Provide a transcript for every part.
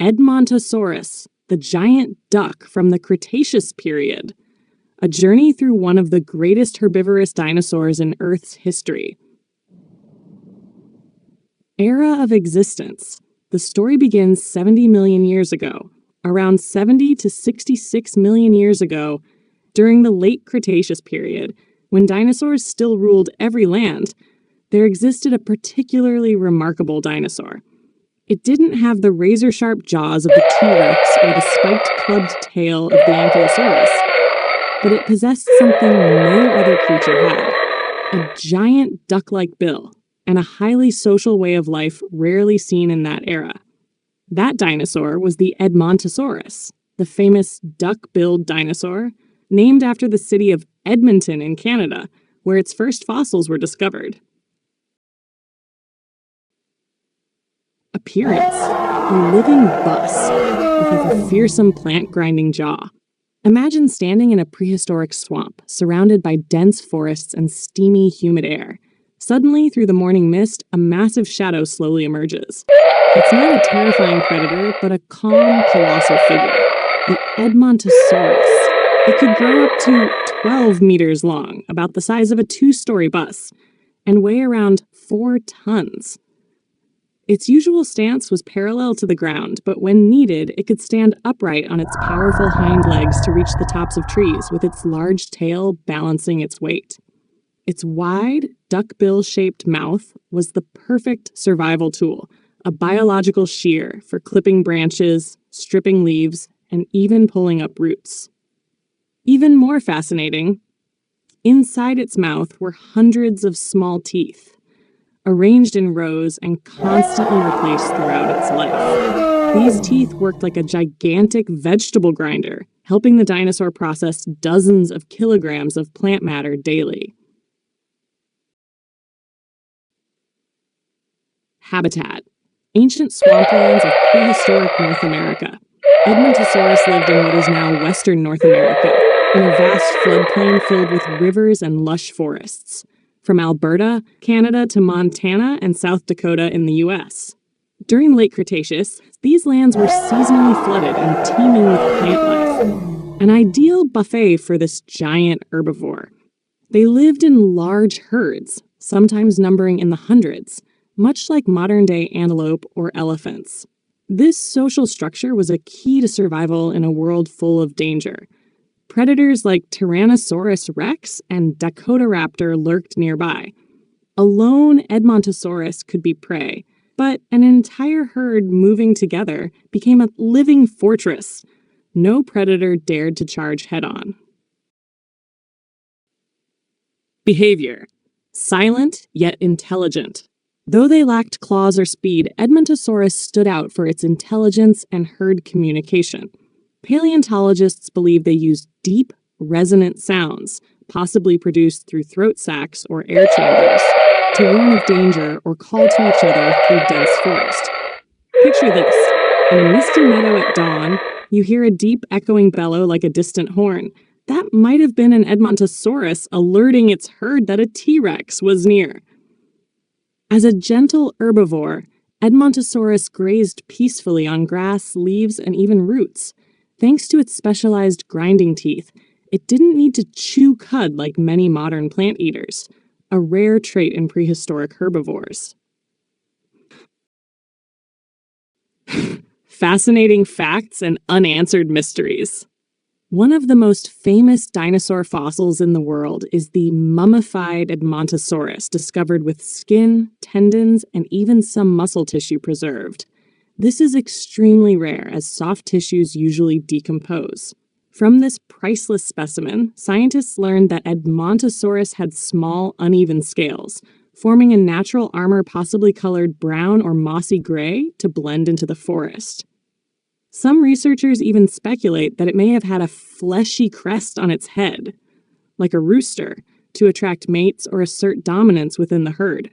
Edmontosaurus, the giant duck from the Cretaceous period. A journey through one of the greatest herbivorous dinosaurs in Earth's history. Era of existence. The story begins 70 million years ago, around 70 to 66 million years ago, during the Late Cretaceous period, when dinosaurs still ruled every land. There existed a particularly remarkable dinosaur. It didn't have the razor-sharp jaws of the T-Rex or the spiked clubbed tail of the Ankylosaurus, but it possessed something no other creature had: a giant duck-like bill and a highly social way of life rarely seen in that era. That dinosaur was the Edmontosaurus, the famous duck-billed dinosaur, named after the city of Edmonton in Canada, where its first fossils were discovered. Appearance: a living bus with a fearsome plant-grinding jaw. Imagine standing in a prehistoric swamp, surrounded by dense forests and steamy, humid air. Suddenly, through the morning mist, a massive shadow slowly emerges. It's not a terrifying predator, but a calm, colossal figure. The Edmontosaurus. It could grow up to 12 meters long, about the size of a 2-story bus, and weigh around 4 tons. Its usual stance was parallel to the ground, but when needed, it could stand upright on its powerful hind legs to reach the tops of trees, with its large tail balancing its weight. Its wide, duckbill-shaped mouth was the perfect survival tool, a biological shear for clipping branches, stripping leaves, and even pulling up roots. Even more fascinating, inside its mouth were hundreds of small teeth, arranged in rows and constantly replaced throughout its life. These teeth worked like a gigantic vegetable grinder, helping the dinosaur process dozens of kilograms of plant matter daily. Habitat: ancient swamplands of prehistoric North America. Edmontosaurus lived in what is now western North America, in a vast floodplain filled with rivers and lush forests, from Alberta, Canada to Montana and South Dakota in the U.S. During the Late Cretaceous, these lands were seasonally flooded and teeming with plant life, an ideal buffet for this giant herbivore. They lived in large herds, sometimes numbering in the hundreds, much like modern-day antelope or elephants. This social structure was a key to survival in a world full of danger. Predators like Tyrannosaurus rex and Dakotaraptor lurked nearby. A lone Edmontosaurus could be prey, but an entire herd moving together became a living fortress. No predator dared to charge head-on. Behavior: silent yet intelligent. Though they lacked claws or speed, Edmontosaurus stood out for its intelligence and herd communication. Paleontologists believe they used deep, resonant sounds, possibly produced through throat sacs or air chambers, to warn of danger or call to each other through dense forest. Picture this. In a misty meadow at dawn, you hear a deep, echoing bellow like a distant horn. That might have been an Edmontosaurus alerting its herd that a T-Rex was near. As a gentle herbivore, Edmontosaurus grazed peacefully on grass, leaves, and even roots. Thanks to its specialized grinding teeth, it didn't need to chew cud like many modern plant eaters, a rare trait in prehistoric herbivores. Fascinating facts and unanswered mysteries. One of the most famous dinosaur fossils in the world is the mummified Edmontosaurus, discovered with skin, tendons, and even some muscle tissue preserved. This is extremely rare, as soft tissues usually decompose. From this priceless specimen, scientists learned that Edmontosaurus had small, uneven scales, forming a natural armor possibly colored brown or mossy gray to blend into the forest. Some researchers even speculate that it may have had a fleshy crest on its head, like a rooster, to attract mates or assert dominance within the herd.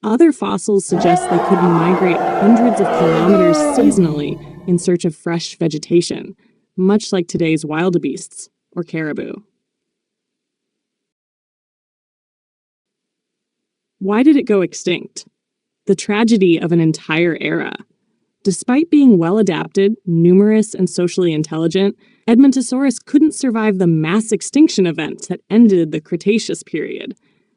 Other fossils suggest they could migrate hundreds of kilometers seasonally in search of fresh vegetation, much like today's wildebeests or caribou. Why did it go extinct? The tragedy of an entire era. Despite being well-adapted, numerous, and socially intelligent, Edmontosaurus couldn't survive the mass extinction event that ended the Cretaceous period.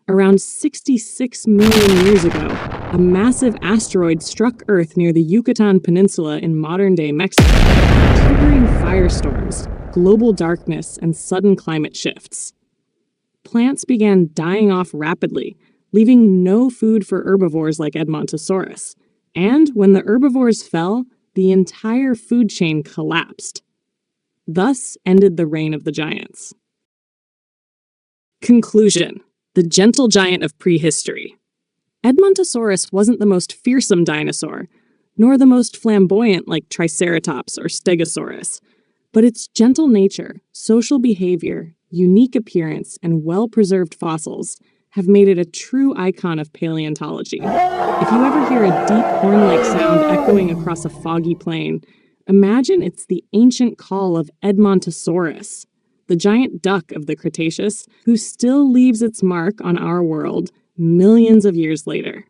Around 66 million years ago, a massive asteroid struck Earth near the Yucatan Peninsula in modern-day Mexico, triggering firestorms, global darkness, and sudden climate shifts. Plants began dying off rapidly, leaving no food for herbivores like Edmontosaurus. And when the herbivores fell, the entire food chain collapsed. Thus ended the reign of the giants. Conclusion: the gentle giant of prehistory. Edmontosaurus wasn't the most fearsome dinosaur, nor the most flamboyant like Triceratops or Stegosaurus, but its gentle nature, social behavior, unique appearance, and well-preserved fossils have made it a true icon of paleontology. If you ever hear a deep horn-like sound echoing across a foggy plain, imagine it's the ancient call of Edmontosaurus, the giant duck of the Cretaceous, who still leaves its mark on our world millions of years later.